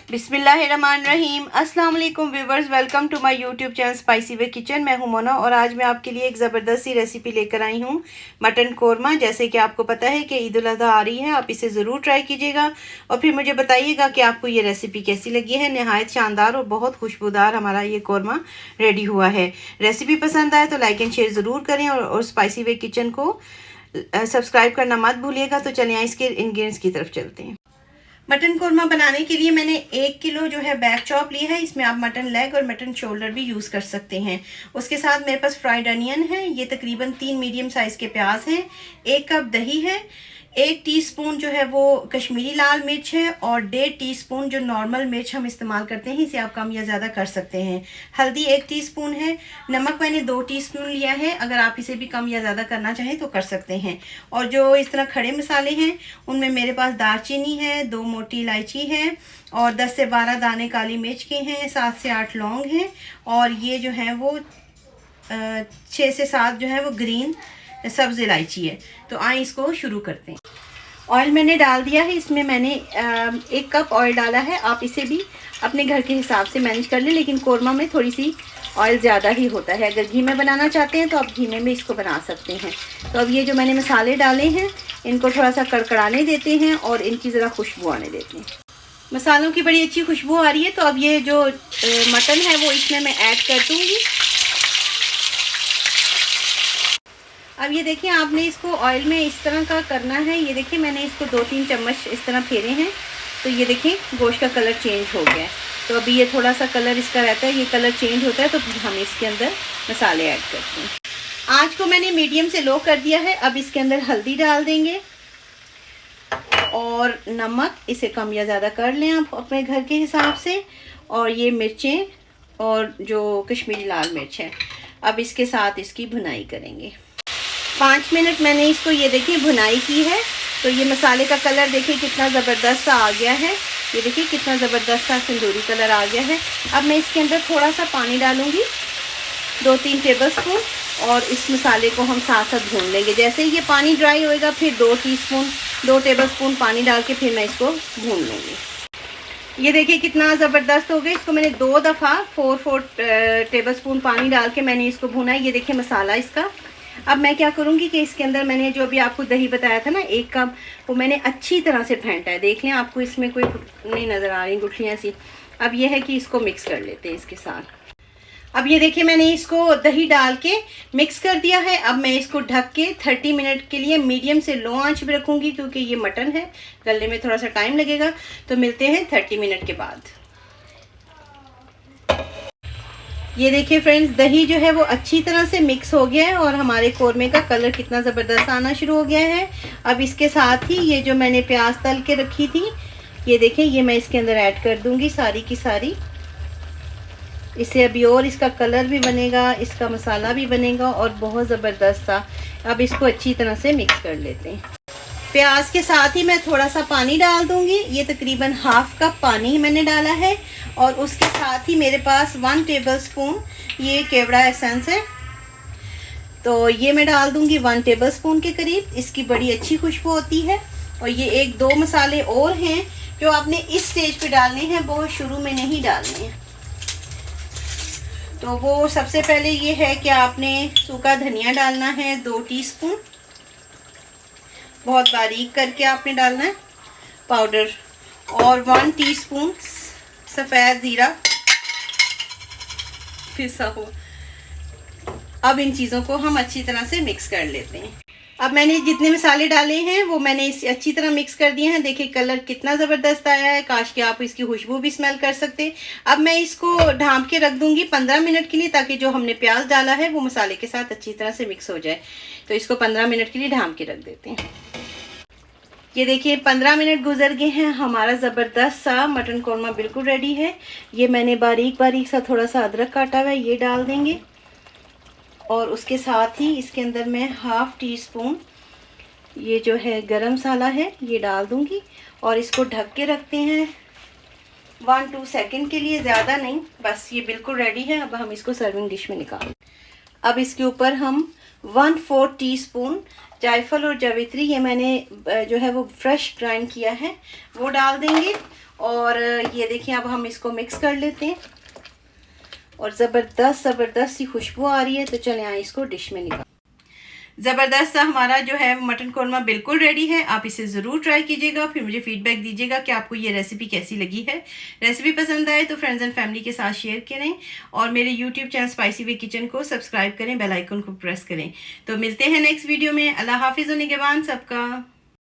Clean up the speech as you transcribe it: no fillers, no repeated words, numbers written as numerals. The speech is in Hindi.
बिस्मिल्लाहिर्रहमानिर्रहीम। अस्सलाम वालेकुम viewers, welcome to my YouTube channel Spicy Way Kitchen. मैं हूं मोना और आज मैं आपके लिए एक ज़बरदस्त सी रेसिपी लेकर आई हूं, मटन कोरमा। जैसे कि आपको पता है कि ईद उल अज़हा आ रही है, आप इसे ज़रूर ट्राई कीजिएगा और फिर मुझे बताइएगा कि आपको ये रेसिपी कैसी लगी है। नहायत शानदार और बहुत खुशबूदार हमारा ये कोरमा रेडी हुआ है। रेसिपी पसंद आए तो लाइक एंड शेयर ज़रूर करें और स्पाइसी वे किचन को सब्सक्राइब करना मत भूलिएगा। तो चलिए इसके इंग्रेडिएंट्स की तरफ चलते हैं। मटन कोरमा बनाने के लिए मैंने 1 किलो जो है बैक चॉप लिया है। इसमें आप मटन लेग और मटन शोल्डर भी यूज़ कर सकते हैं। उसके साथ मेरे पास फ्राइड अनियन है, ये तकरीबन 3 मीडियम साइज़ के प्याज हैं, 1 कप दही है, 1 टीस्पून जो है वो कश्मीरी लाल मिर्च है और 1.5 टीस्पून जो नॉर्मल मिर्च हम इस्तेमाल करते हैं, इसे आप कम या ज़्यादा कर सकते हैं। हल्दी 1 टीस्पून है, नमक मैंने 2 टीस्पून लिया है, अगर आप इसे भी कम या ज़्यादा करना चाहें तो कर सकते हैं। और जो इस तरह खड़े मसाले हैं उनमें मेरे पास दालचीनी है, 2 मोटी इलायची है और 10 से 12 दाने काली मिर्च के हैं, 7 से 8 लौंग हैं और ये जो है वो 6 से 7 जो है वो ग्रीन सब्ज़ इलायची है। तो आए इसको शुरू करते हैं। ऑयल मैंने डाल दिया है, इसमें मैंने 1 कप ऑयल डाला है। आप इसे भी अपने घर के हिसाब से मैनेज कर लें, लेकिन कोरमा में थोड़ी सी ऑयल ज़्यादा ही होता है। अगर घी में बनाना चाहते हैं तो आप घी में भी इसको बना सकते हैं। तो अब ये जो मैंने मसाले डाले हैं इनको थोड़ा सा कड़कड़ाने देते हैं और इनकी ज़रा खुशबू आने देते हैं। मसालों की बड़ी अच्छी खुशबू आ रही है। तो अब ये जो मटन है वो इसमें मैं ऐड कर दूँगी। अब ये देखिए, आपने इसको ऑयल में इस तरह का करना है। ये देखिए मैंने इसको 2-3 चम्मच इस तरह फेरे हैं। तो ये देखिए गोश्त का कलर चेंज हो गया है। तो अभी ये थोड़ा सा कलर इसका रहता है, ये कलर चेंज होता है तो फिर हम इसके अंदर मसाले ऐड करते हैं। आँच को मैंने मीडियम से लो कर दिया है। अब इसके अंदर हल्दी डाल देंगे और नमक, इसे कम या ज़्यादा कर लें आप अपने घर के हिसाब से। और ये मिर्चें और जो कश्मीरी लाल मिर्च है, अब इसके साथ इसकी भुनाई करेंगे। 5 मिनट मैंने इसको ये देखिए भुनाई की है। तो ये मसाले का कलर देखिए कितना ज़बरदस्त सा आ गया है। ये देखिए कितना ज़बरदस्त सा तंदूरी कलर आ गया है। अब मैं इसके अंदर थोड़ा सा पानी डालूँगी, 2-3 टेबलस्पून, और इस मसाले को हम साथ साथ भून लेंगे। जैसे ही ये पानी ड्राई होएगा फिर 2 टेबलस्पून पानी डाल के फिर मैं इसको भून लूँगी। ये देखिए कितना ज़बरदस्त हो गया। इसको मैंने 2 दफ़ा 4 टेबलस्पून पानी डाल के मैंने इसको भुना है। ये देखिए मसाला इसका। अब मैं क्या करूँगी कि इसके अंदर मैंने जो अभी आपको दही बताया था ना 1 कप, वो मैंने अच्छी तरह से फेंटा है। देख लें, आपको इसमें कोई नहीं नज़र आ रही गुठलियाँ सी। अब ये है कि इसको मिक्स कर लेते हैं इसके साथ। अब ये देखिए मैंने इसको दही डाल के मिक्स कर दिया है। अब मैं इसको ढक के 30 मिनट के लिए मीडियम से लो आंच पे रखूँगी, क्योंकि ये मटन है, गलने में थोड़ा सा टाइम लगेगा। तो मिलते हैं 30 मिनट के बाद। ये देखिए फ्रेंड्स, दही जो है वो अच्छी तरह से मिक्स हो गया है और हमारे कोरमे का कलर कितना ज़बरदस्त आना शुरू हो गया है। अब इसके साथ ही ये जो मैंने प्याज तल के रखी थी, ये देखें, ये मैं इसके अंदर ऐड कर दूंगी सारी की सारी। इससे अभी और इसका कलर भी बनेगा, इसका मसाला भी बनेगा और बहुत ज़बरदस्त सा। अब इसको अच्छी तरह से मिक्स कर लेते हैं। प्याज के साथ ही मैं थोड़ा सा पानी डाल दूंगी। ये तकरीबन 1/2 कप पानी मैंने डाला है और उसके साथ ही मेरे पास 1 टेबलस्पून ये केवड़ा एसेंस है, तो ये मैं डाल दूंगी 1 टेबलस्पून के करीब। इसकी बड़ी अच्छी खुशबू होती है। और ये 1-2 मसाले और हैं जो आपने इस स्टेज पे डालने हैं, बहुत शुरू में नहीं डालने हैं। तो वो सबसे पहले ये है कि आपने सूखा धनिया डालना है 2 टीस्पून, बहुत बारीक करके आपने डालना है पाउडर, और 1 टीस्पून सफ़ेद ज़ीरा पिसा हुआ। अब इन चीज़ों को हम अच्छी तरह से मिक्स कर लेते हैं। अब मैंने जितने मसाले डाले हैं वो मैंने इसे अच्छी तरह मिक्स कर दिए हैं। देखिए कलर कितना ज़बरदस्त आया है, काश कि आप इसकी खुशबू भी स्मेल कर सकते। अब मैं इसको ढाँप के रख दूंगी 15 मिनट के लिए, ताकि जो हमने प्याज डाला है वो मसाले के साथ अच्छी तरह से मिक्स हो जाए। तो इसको 15 मिनट के लिए ढाँप के रख देते हैं। ये देखिए 15 मिनट गुजर गए हैं, हमारा ज़बरदस्त सा मटन कोरमा बिल्कुल रेडी है। ये मैंने बारीक बारीक सा थोड़ा सा अदरक काटा हुआ है, ये डाल देंगे। और उसके साथ ही इसके अंदर मैं 1/2 टीस्पून ये जो है गरम मसाला है ये डाल दूंगी और इसको ढक के रखते हैं 1-2 सेकंड के लिए, ज़्यादा नहीं, बस ये बिल्कुल रेडी है। अब हम इसको सर्विंग डिश में निकाल। अब इसके ऊपर हम 1/4 टीस्पून जायफल और जावित्री, ये मैंने जो है वो फ्रेश ग्राइंड किया है, वो डाल देंगे। और ये देखिए अब हम इसको मिक्स कर लेते हैं और ज़बरदस्त सी खुशबू आ रही है। तो चलें आए इसको डिश में निकाल। ज़बरदस्त सा हमारा जो है मटन कौरमा बिल्कुल रेडी है। आप इसे ज़रूर ट्राई कीजिएगा, फिर मुझे फीडबैक दीजिएगा कि आपको ये रेसिपी कैसी लगी है। रेसिपी पसंद आए तो फ्रेंड्स एंड फैमिली के साथ शेयर करें और मेरे YouTube channel Spicy Way kitchen को सब्सक्राइब करें, बेल आइकन को प्रेस करें। तो मिलते हैं नेक्स्ट वीडियो में। अल्लाह हाफिज़, निगहबान सबका।